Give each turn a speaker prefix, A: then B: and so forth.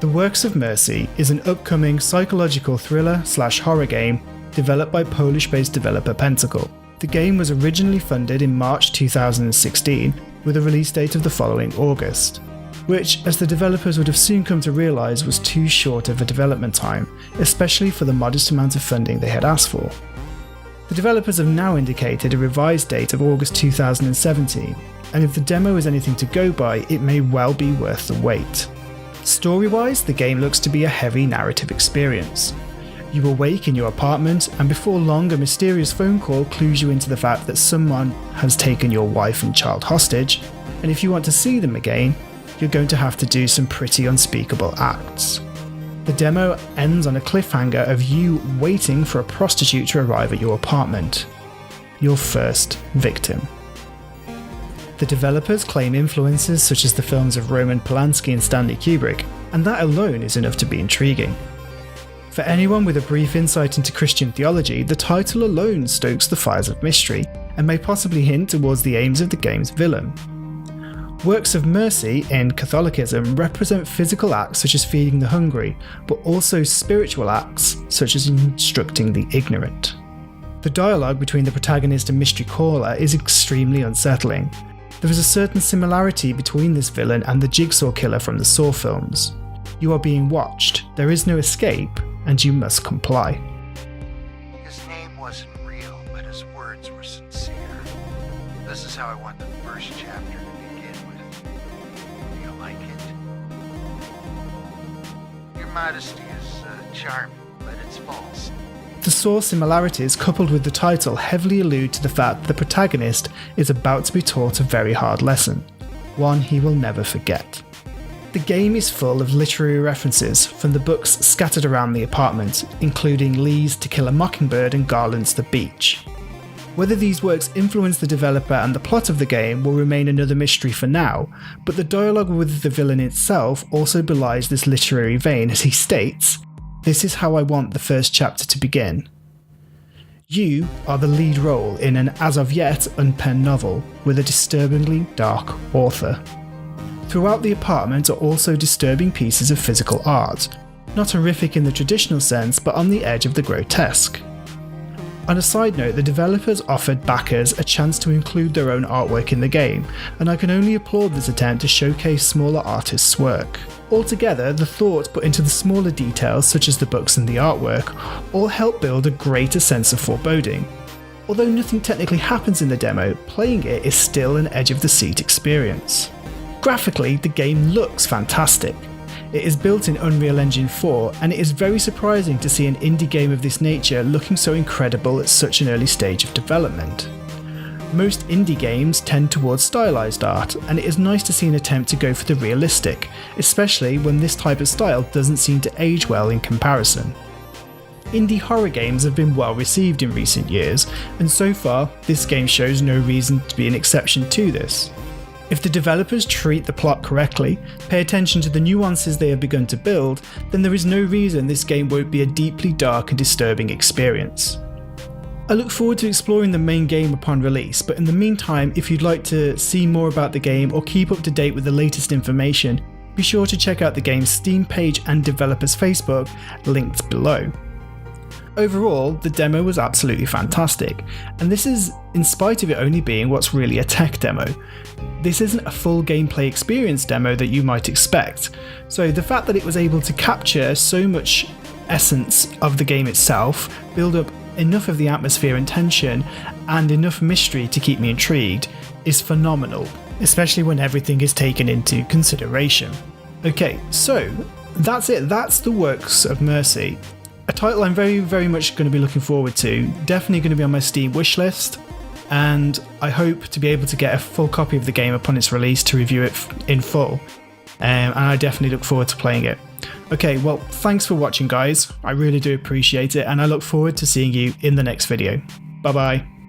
A: The Works of Mercy is an upcoming psychological thriller/horror game developed by Polish-based developer Pentacle. The game was originally funded in March 2016 with a release date of the following August, which, as the developers would have soon come to realise, was too short of a development time, especially for the modest amount of funding they had asked for. The developers have now indicated a revised date of August 2017, and if the demo is anything to go by, it may well be worth the wait. Story-wise, the game looks to be a heavy narrative experience. You awake in your apartment, and before long a mysterious phone call clues you into the fact that someone has taken your wife and child hostage, and if you want to see them again, you're going to have to do some pretty unspeakable acts. The demo ends on a cliffhanger of you waiting for a prostitute to arrive at your apartment. Your first victim. The developers claim influences such as the films of Roman Polanski and Stanley Kubrick, and that alone is enough to be intriguing. For anyone with a brief insight into Christian theology, the title alone stokes the fires of mystery, and may possibly hint towards the aims of the game's villain. Works of mercy in Catholicism represent physical acts such as feeding the hungry, but also spiritual acts such as instructing the ignorant. The dialogue between the protagonist and mystery caller is extremely unsettling. There is a certain similarity between this villain and the Jigsaw killer from the Saw films. You are being watched, there is no escape, and you must comply.
B: His name wasn't real, but his words were sincere. This is how I want the first chapter to begin with. Do you like it? Your modesty is charming, but it's false.
A: The Saw similarities coupled with the title heavily allude to the fact that the protagonist is about to be taught a very hard lesson, one he will never forget. The game is full of literary references from the books scattered around the apartment, including Lee's To Kill a Mockingbird and Garland's The Beach. Whether these works influence the developer and the plot of the game will remain another mystery for now, but the dialogue with the villain itself also belies this literary vein as he states, "This is how I want the first chapter to begin. You are the lead role in an as of yet unpenned novel with a disturbingly dark author." Throughout the apartment are also disturbing pieces of physical art, not horrific in the traditional sense but on the edge of the grotesque. On a side note, the developers offered backers a chance to include their own artwork in the game, and I can only applaud this attempt to showcase smaller artists' work. Altogether, the thought put into the smaller details such as the books and the artwork all help build a greater sense of foreboding. Although nothing technically happens in the demo, playing it is still an edge-of-the-seat experience. Graphically, the game looks fantastic. It is built in Unreal Engine 4, and it is very surprising to see an indie game of this nature looking so incredible at such an early stage of development. Most indie games tend towards stylized art, and it is nice to see an attempt to go for the realistic, especially when this type of style doesn't seem to age well in comparison. Indie horror games have been well received in recent years, and so far, this game shows no reason to be an exception to this. If the developers treat the plot correctly, pay attention to the nuances they have begun to build, then there is no reason this game won't be a deeply dark and disturbing experience. I look forward to exploring the main game upon release, but in the meantime, if you'd like to see more about the game or keep up to date with the latest information, be sure to check out the game's Steam page and developers' Facebook, linked below. Overall, the demo was absolutely fantastic, and this is in spite of it only being what's really a tech demo. This isn't a full gameplay experience demo that you might expect, so the fact that it was able to capture so much essence of the game itself, build up enough of the atmosphere and tension, and enough mystery to keep me intrigued, is phenomenal, especially when everything is taken into consideration. Okay, so that's it, that's The Works of Mercy. A title I'm very much going to be looking forward to, definitely going to be on my Steam wishlist, and I hope to be able to get a full copy of the game upon its release to review it in full, and I definitely look forward to playing it. Okay, well, thanks for watching guys, I really do appreciate it, and I look forward to seeing you in the next video. Bye bye.